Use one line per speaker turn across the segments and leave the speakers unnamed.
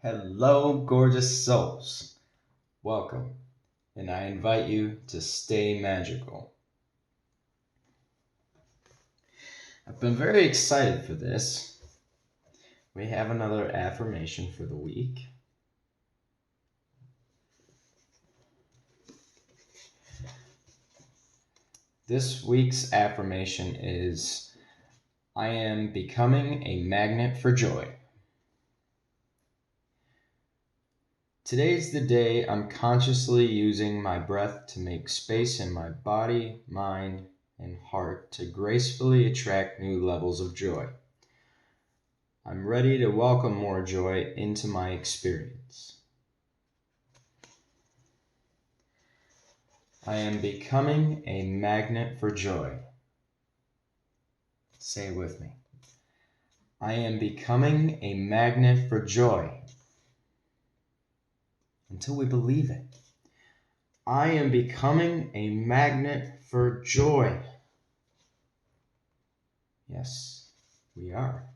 Hello, gorgeous souls. Welcome, and I invite you to stay magical. I've been very excited for this. We have another affirmation for the week. This week's affirmation is, I am becoming a magnet for joy. Today's the day I'm consciously using my breath to make space in my body, mind, and heart to gracefully attract new levels of joy. I'm ready to welcome more joy into my experience. I am becoming a magnet for joy. Say it with me. I am becoming a magnet for joy. Until we believe it. I am becoming a magnet for joy. Yes, we are.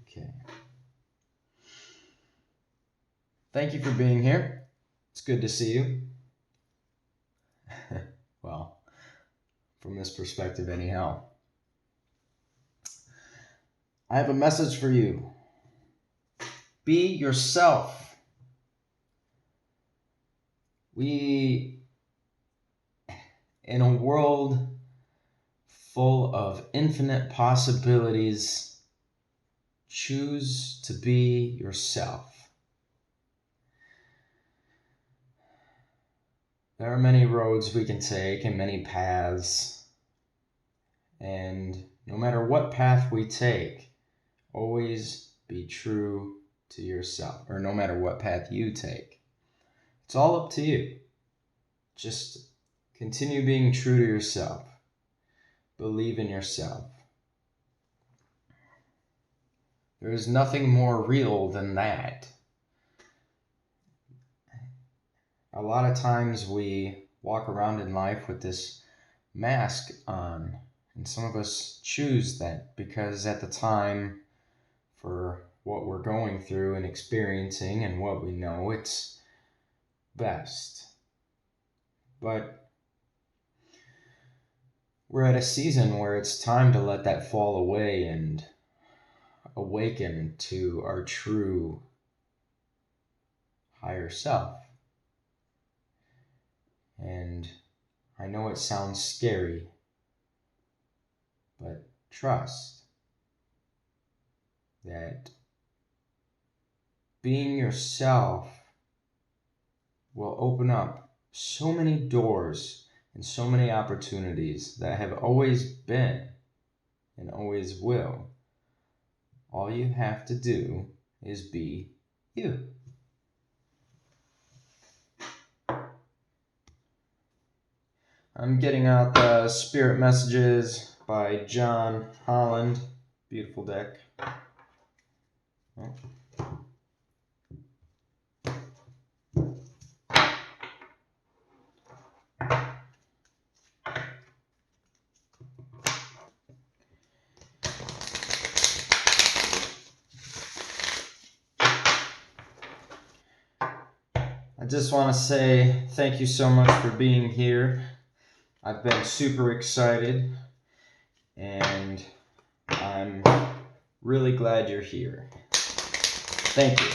Okay. Thank you for being here. It's good to see you. Well, from this perspective anyhow. I have a message for you. Be yourself. We, in a world full of infinite possibilities, choose to be yourself. There are many roads we can take and many paths, and no matter what path we take, always be true to yourself, or no matter what path you take. It's all up to you. Just continue being true to yourself. Believe in yourself. There is nothing more real than that. A lot of times we walk around in life with this mask on, and some of us choose that because at the time, for what we're going through and experiencing and what we know, it's best. But we're at a season where it's time to let that fall away and awaken to our true higher self. And I know it sounds scary, but trust that being yourself will open up so many doors and so many opportunities that have always been and always will. All you have to do is be you. I'm getting out the Spirit Messages by John Holland. Beautiful deck. Oh. I just want to say thank you so much for being here. I've been super excited, and I'm really glad you're here. Thank you.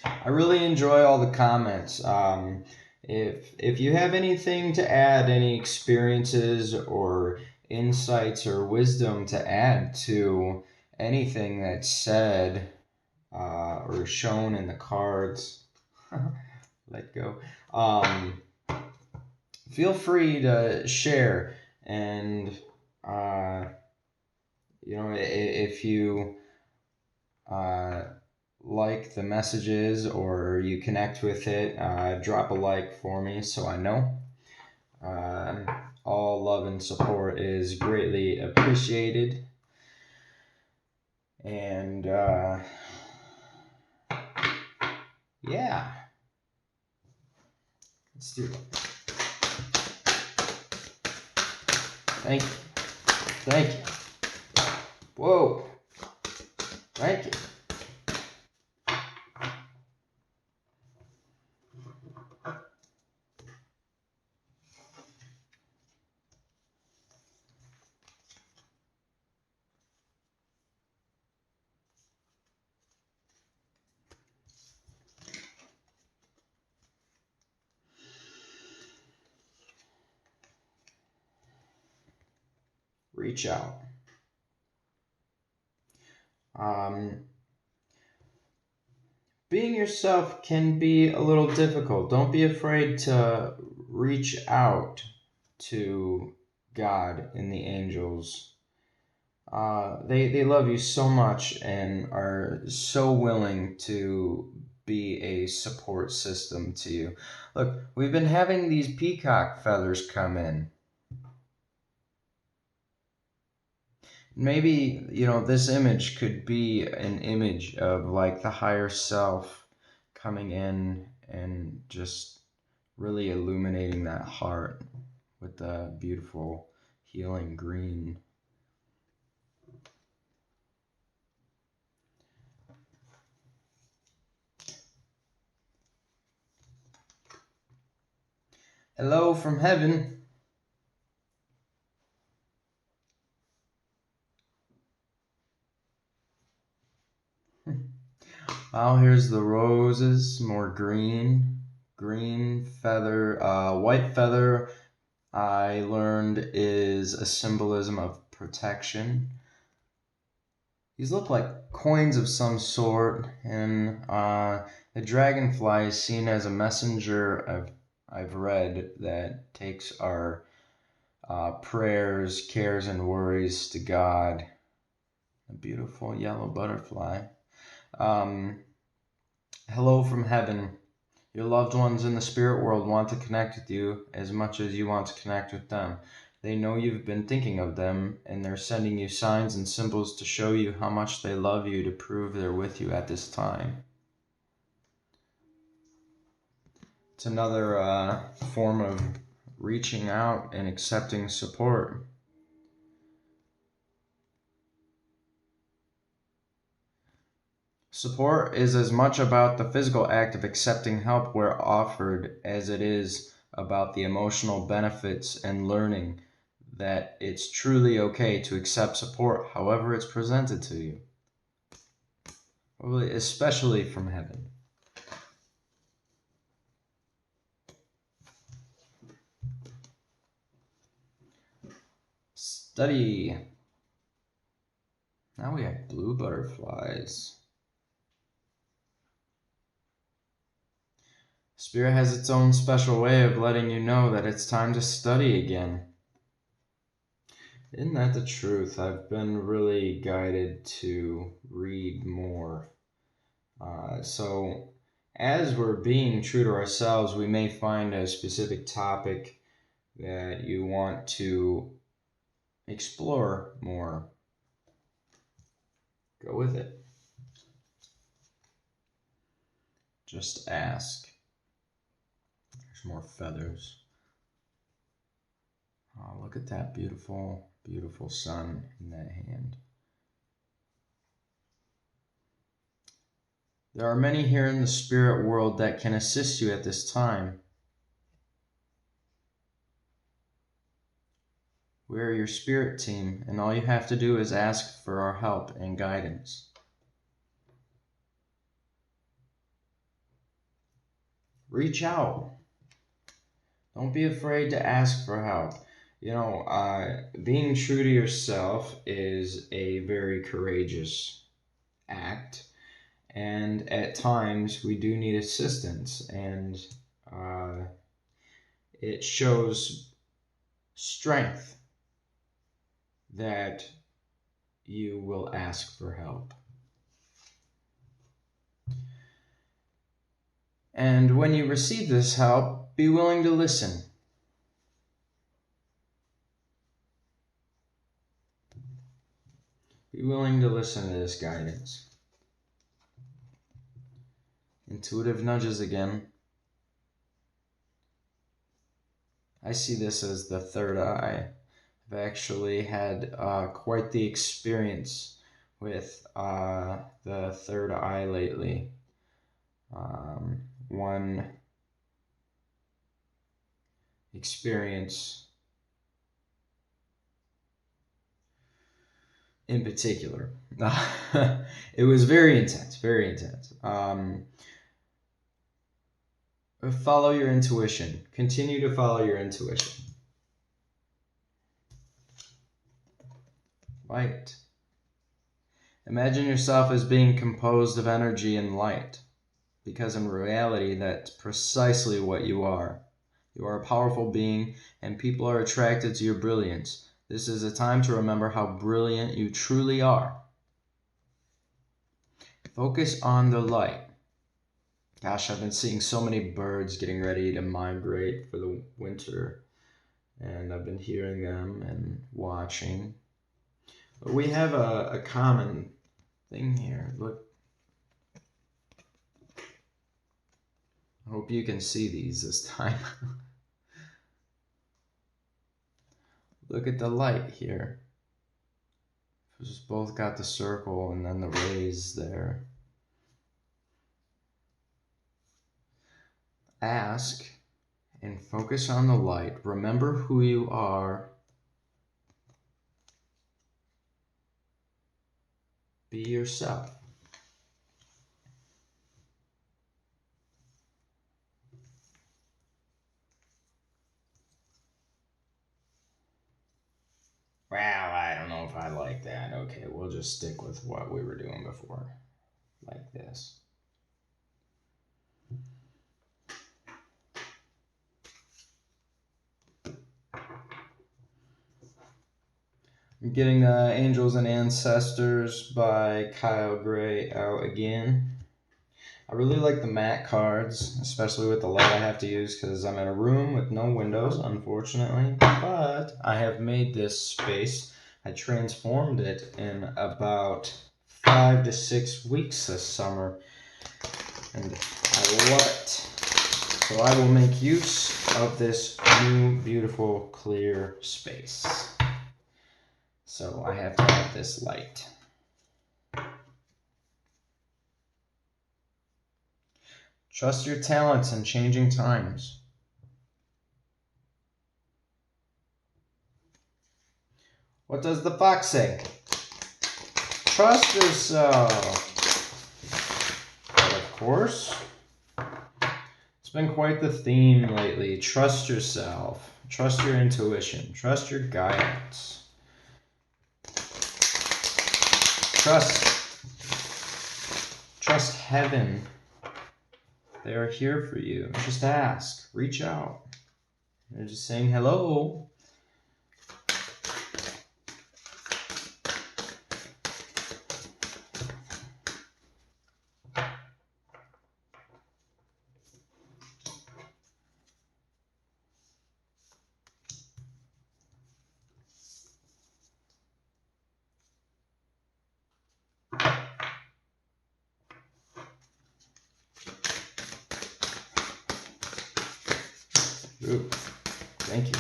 I really enjoy all the comments. If you have anything to add, any experiences or insights or wisdom to add to anything that's said or shown in the cards, let go. Feel free to share, and if you like the messages or you connect with it, drop a like for me so I know. All love and support is greatly appreciated. And yeah, let's do it. Thank you. Thank you. Whoa. Thank you. Reach out. Being yourself can be a little difficult. Don't be afraid to reach out to God and the angels. They love you so much and are so willing to be a support system to you. Look, we've been having these peacock feathers come in. Maybe, this image could be an image of like the higher self coming in and just really illuminating that heart with the beautiful healing green. Hello from heaven. Oh, here's the roses, more green feather, white feather. I learned is a symbolism of protection. These look like coins of some sort, and the dragonfly is seen as a messenger. I've read that takes our prayers, cares, and worries to God. A beautiful yellow butterfly. Hello from heaven. Your loved ones in the spirit world want to connect with you as much as you want to connect with them. They know you've been thinking of them, and they're sending you signs and symbols to show you how much they love you, to prove they're with you at this time. It's another form of reaching out and accepting support. Support is as much about the physical act of accepting help where offered as it is about the emotional benefits and learning that it's truly okay to accept support however it's presented to you. Especially from heaven. Study. Now we have blue butterflies. Spirit has its own special way of letting you know that it's time to study again. Isn't that the truth? I've been really guided to read more. So as we're being true to ourselves, we may find a specific topic that you want to explore more. Go with it. Just ask. There's more feathers. Oh, look at that beautiful, beautiful sun in that hand. There are many here in the spirit world that can assist you at this time. We are your spirit team, and all you have to do is ask for our help and guidance. Reach out. Don't be afraid to ask for help. Being true to yourself is a very courageous act, and at times we do need assistance, and it shows strength that you will ask for help. And when you receive this help, be willing to listen. Be willing to listen to this guidance. Intuitive nudges again. I see this as the third eye. I've actually had quite the experience with the third eye lately. One experience in particular. It was very intense, very intense. Follow your intuition. Continue to follow your intuition. Light. Imagine yourself as being composed of energy and light, because in reality, that's precisely what you are. You are a powerful being, and people are attracted to your brilliance. This is a time to remember how brilliant you truly are. Focus on the light. Gosh, I've been seeing so many birds getting ready to migrate for the winter, and I've been hearing them and watching. But we have a common thing here. Look. I hope you can see these this time. Look at the light here. It's just both got the circle and then the rays there. Ask and focus on the light. Remember who you are. Be yourself. Well, I don't know if I like that. Okay, we'll just stick with what we were doing before. Like this. I'm getting Angels and Ancestors by Kyle Gray out again. I really like the matte cards, especially with the light I have to use because I'm in a room with no windows, unfortunately. But I have made this space. I transformed it in about 5 to 6 weeks this summer, and I love it. So I will make use of this new, beautiful, clear space. So I have to have this light. Trust your talents in changing times. What does the fox say? Trust yourself. But of course, it's been quite the theme lately. Trust yourself. Trust your intuition. Trust your guidance. Trust heaven. They are here for you. Just ask. Reach out. They're just saying hello. Ooh, thank you.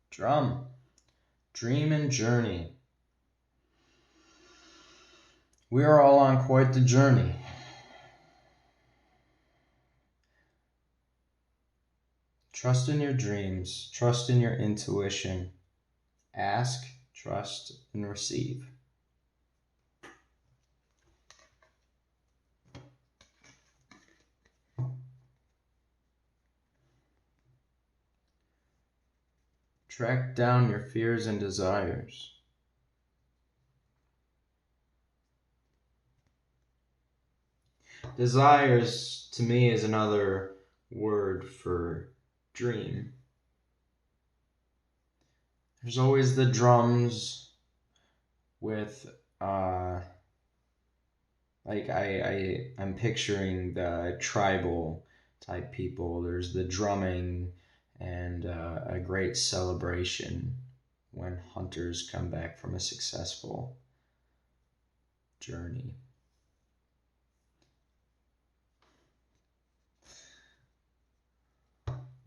Drum. Dream and journey. We are all on quite the journey. Trust in your dreams. Trust in your intuition. Ask, trust, and receive. Track down your fears and desires. Desires, to me, is another word for dream. There's always the drums with, I'm picturing the tribal type people. There's the drumming and a great celebration when hunters come back from a successful journey.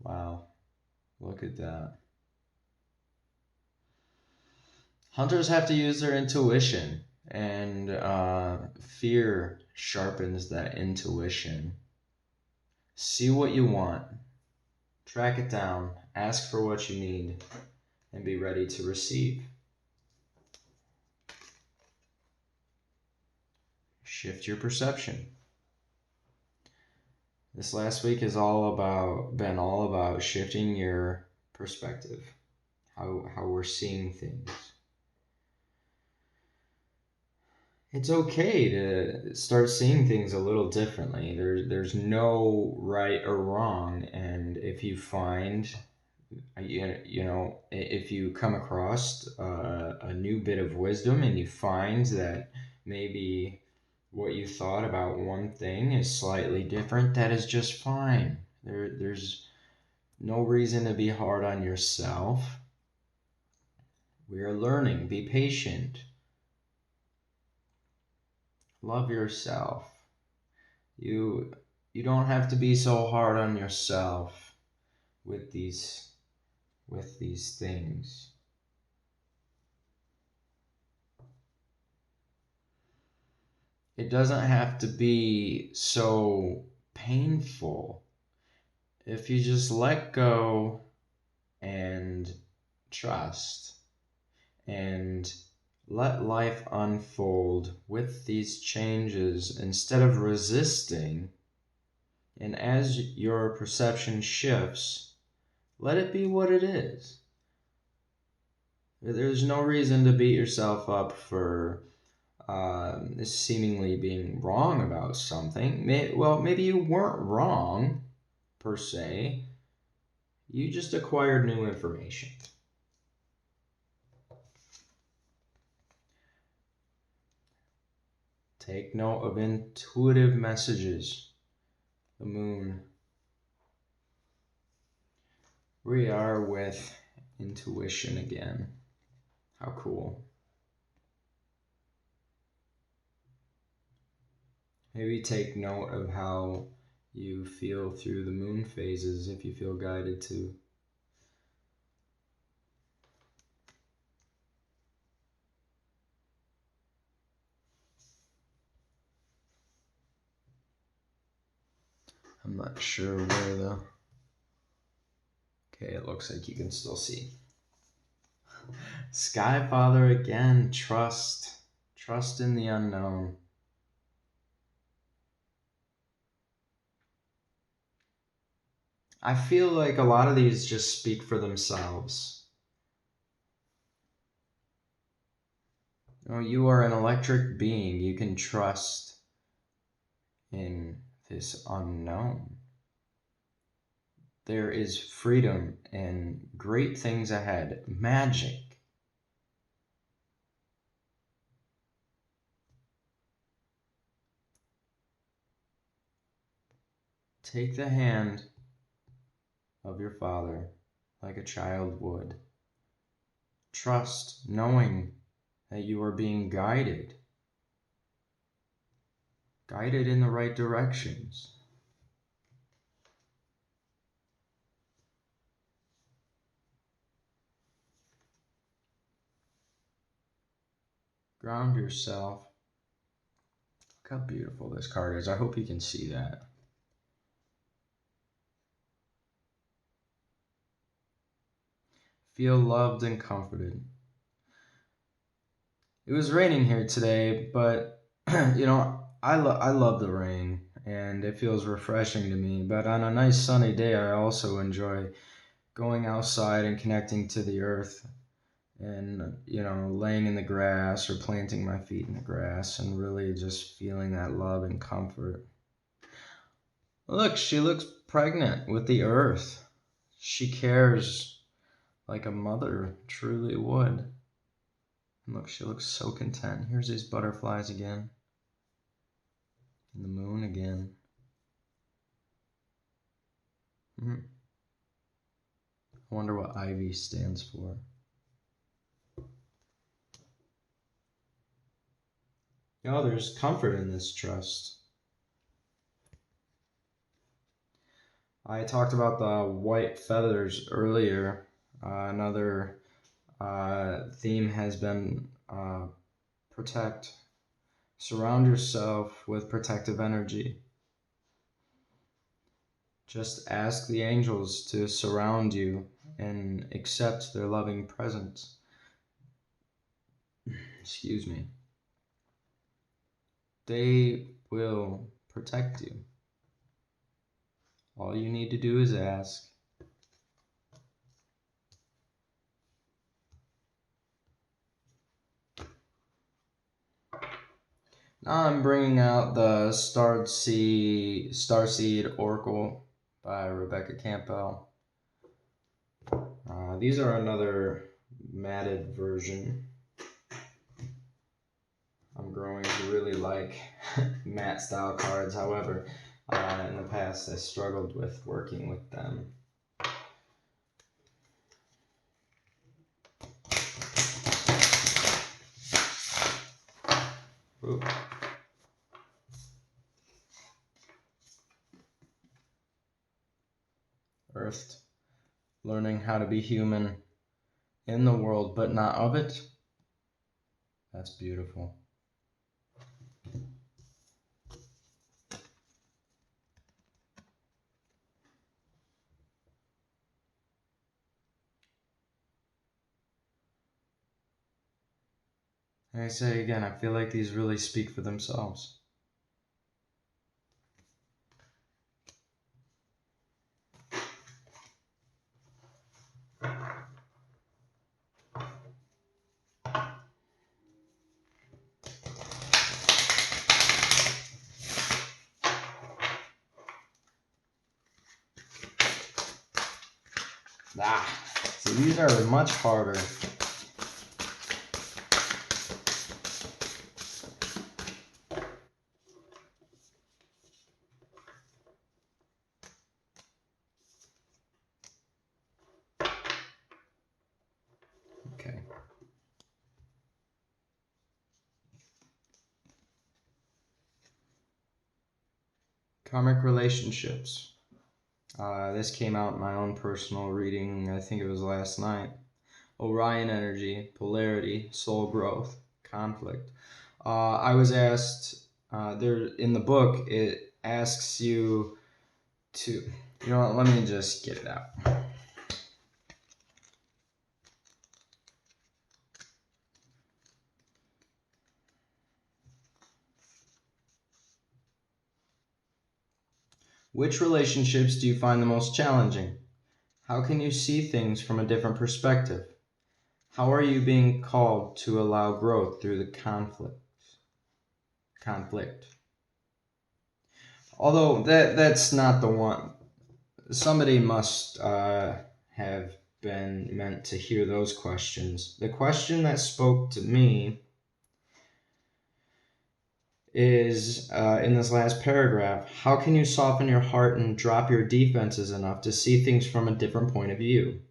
Wow, look at that. Hunters have to use their intuition, and fear sharpens that intuition. See what you want, track it down, ask for what you need, and be ready to receive. Shift your perception. This last week has been all about shifting your perspective, how we're seeing things. It's okay to start seeing things a little differently. There's no right or wrong, and if you find, if you come across a new bit of wisdom and you find that maybe what you thought about one thing is slightly different, that is just fine. There's no reason to be hard on yourself. We are learning. Be patient. Love yourself. You don't have to be so hard on yourself with these things. It doesn't have to be so painful. If you just let go and trust and let life unfold with these changes instead of resisting, and as your perception shifts, let it be what it is. There's no reason to beat yourself up for seemingly being wrong about something. Maybe you weren't wrong, per se. You just acquired new information. Take note of intuitive messages. The moon. We are with intuition again. How cool. Maybe take note of how you feel through the moon phases if you feel guided to. I'm not sure where the... Okay, it looks like you can still see. Sky Father again, trust. Trust in the unknown. I feel like a lot of these just speak for themselves. You are an electric being. You can trust in this unknown. There is freedom and great things ahead. Magic. Take the hand of your Father like a child would. Trust, knowing that you are being guided in the right directions. Ground yourself. Look how beautiful this card is. I hope you can see that. Feel loved and comforted. It was raining here today, but I love the rain and it feels refreshing to me. But on a nice sunny day, I also enjoy going outside and connecting to the earth and, laying in the grass or planting my feet in the grass and really just feeling that love and comfort. Look, she looks pregnant with the earth. She cares like a mother truly would. And look, she looks so content. Here's these butterflies again. And the moon again. I wonder what Ivy stands for. There's comfort in this trust. I talked about the white feathers earlier. Another theme has been protect. Surround yourself with protective energy. Just ask the angels to surround you and accept their loving presence. Excuse me. They will protect you. All you need to do is ask. Now I'm bringing out the Starseed Oracle by Rebecca Campbell. These are another matted version. I'm growing to really like matte style cards. However, in the past I struggled with working with them. Ooh. Earthed. Learning how to be human in the world, but not of it. That's beautiful. And I say again, I feel like these really speak for themselves. So these are much harder. Okay. Karmic relationships. This came out in my own personal reading, I think it was last night. Orion energy, polarity, soul growth, conflict. I was asked, there in the book, it asks you to, you know what, let me just get it out. Which relationships do you find the most challenging? How can you see things from a different perspective? How are you being called to allow growth through the conflict? Although that's not the one. Somebody must have been meant to hear those questions. The question that spoke to me is in this last paragraph. How can you soften your heart and drop your defenses enough to see things from a different point of view?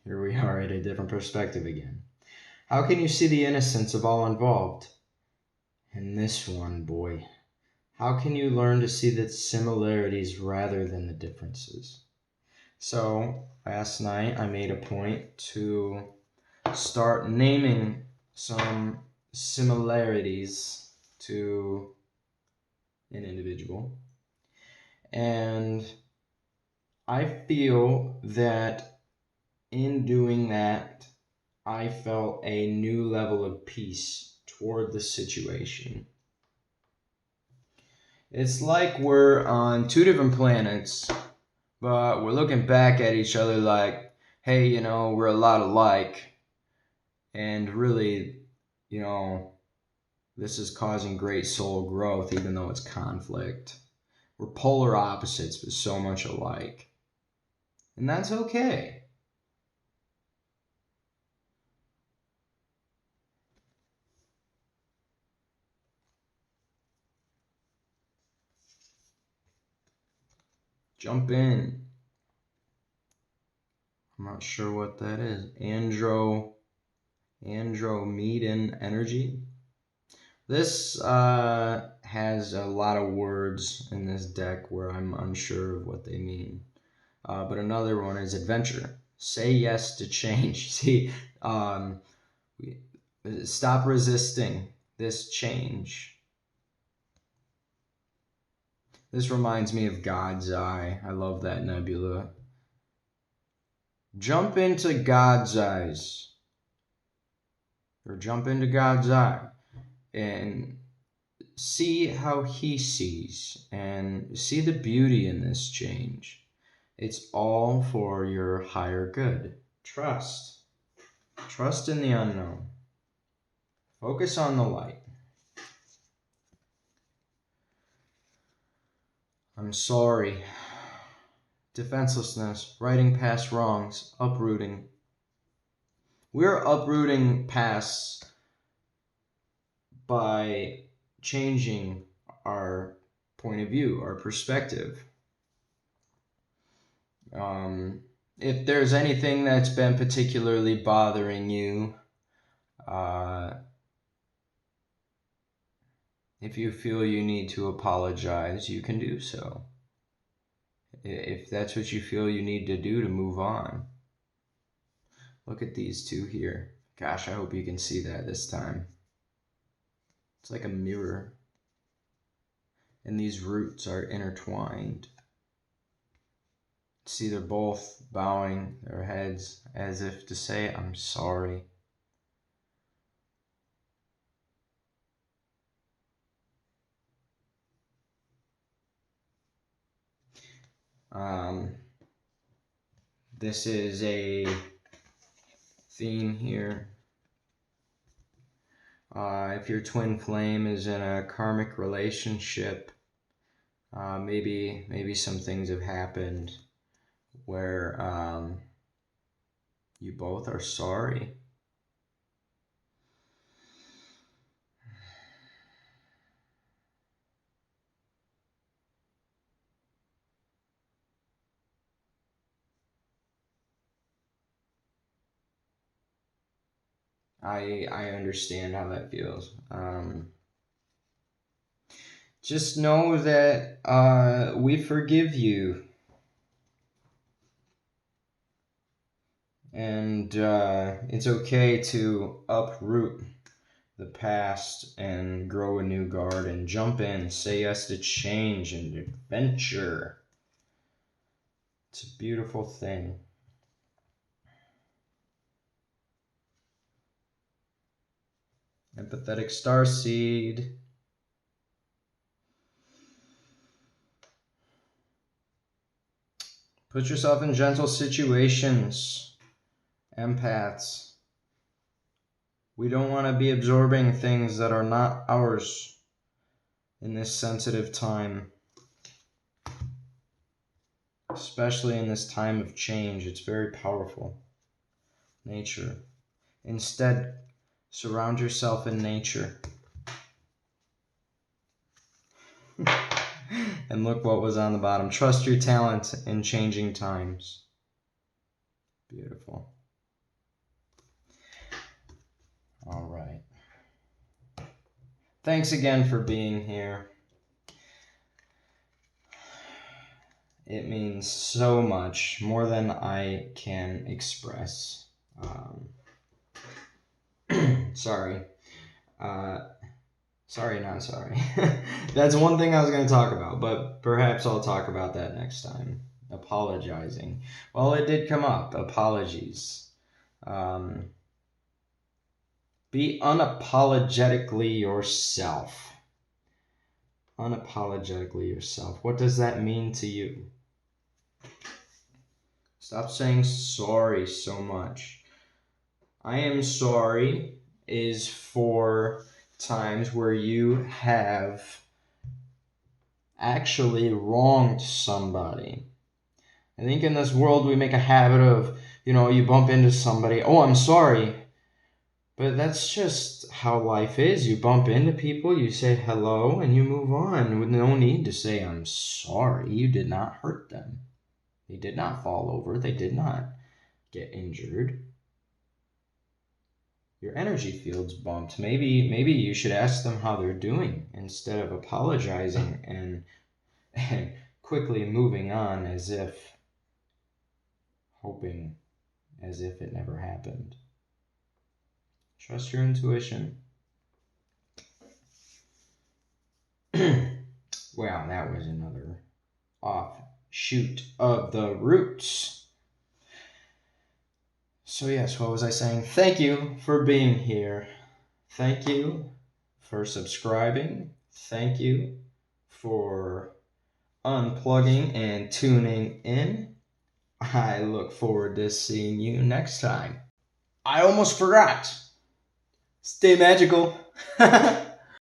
Here we are at a different perspective again. How can you see the innocence of all involved? And this one, boy. How can you learn to see the similarities rather than the differences? So, last night I made a point to start naming some similarities to an individual. And I feel that in doing that, I felt a new level of peace toward the situation. It's like we're on two different planets But we're looking back at each other like, hey, we're a lot alike. And really, this is causing great soul growth, even though it's conflict. We're polar opposites, but so much alike. And that's okay. Jump in. I'm not sure what that is. Andromedan energy. This has a lot of words in this deck where I'm unsure of what they mean. But another one is adventure. Say yes to change. See, stop resisting this change. This reminds me of God's Eye. I love that nebula. Jump into God's eyes. Or jump into God's eye. And see how he sees. And see the beauty in this change. It's all for your higher good. Trust. Trust in the unknown. Focus on the light. I'm sorry. Defenselessness, righting past wrongs, uprooting. We're uprooting pasts by changing our point of view, our perspective. If there's anything that's been particularly bothering you, if you feel you need to apologize, you can do so. If that's what you feel you need to do to move on. Look at these two here. Gosh, I hope you can see that this time. It's like a mirror. And these roots are intertwined. See, they're both bowing their heads as if to say, I'm sorry. This is a theme here. If your twin flame is in a karmic relationship, maybe some things have happened where you both are sorry. I understand how that feels. Just know that we forgive you. And it's okay to uproot the past and grow a new garden. Jump in, say yes to change and adventure. It's a beautiful thing. Empathetic starseed. Put yourself in gentle situations. Empaths. We don't want to be absorbing things that are not ours in this sensitive time. Especially in this time of change. It's very powerful. Nature. Instead, surround yourself in nature. And look what was on the bottom. Trust your talent in changing times. Beautiful. All right. Thanks again for being here. It means so much, more than I can express. Sorry. Sorry, not sorry. That's one thing I was going to talk about, but perhaps I'll talk about that next time. Apologizing. Well, it did come up. Apologies. Be unapologetically yourself. Unapologetically yourself. What does that mean to you? Stop saying sorry so much. I am sorry is for times where you have actually wronged somebody. I think in this world we make a habit of, you bump into somebody, oh, I'm sorry. But that's just how life is. You bump into people, you say hello, and you move on with no need to say, I'm sorry. You did not hurt them. They did not fall over. They did not get injured. Your energy field's bumped. Maybe you should ask them how they're doing instead of apologizing and quickly moving on hoping as if it never happened. Trust your intuition. Well, that was another offshoot of the roots. So yes, what was I saying? Thank you for being here. Thank you for subscribing. Thank you for unplugging and tuning in. I look forward to seeing you next time. I almost forgot. Stay magical.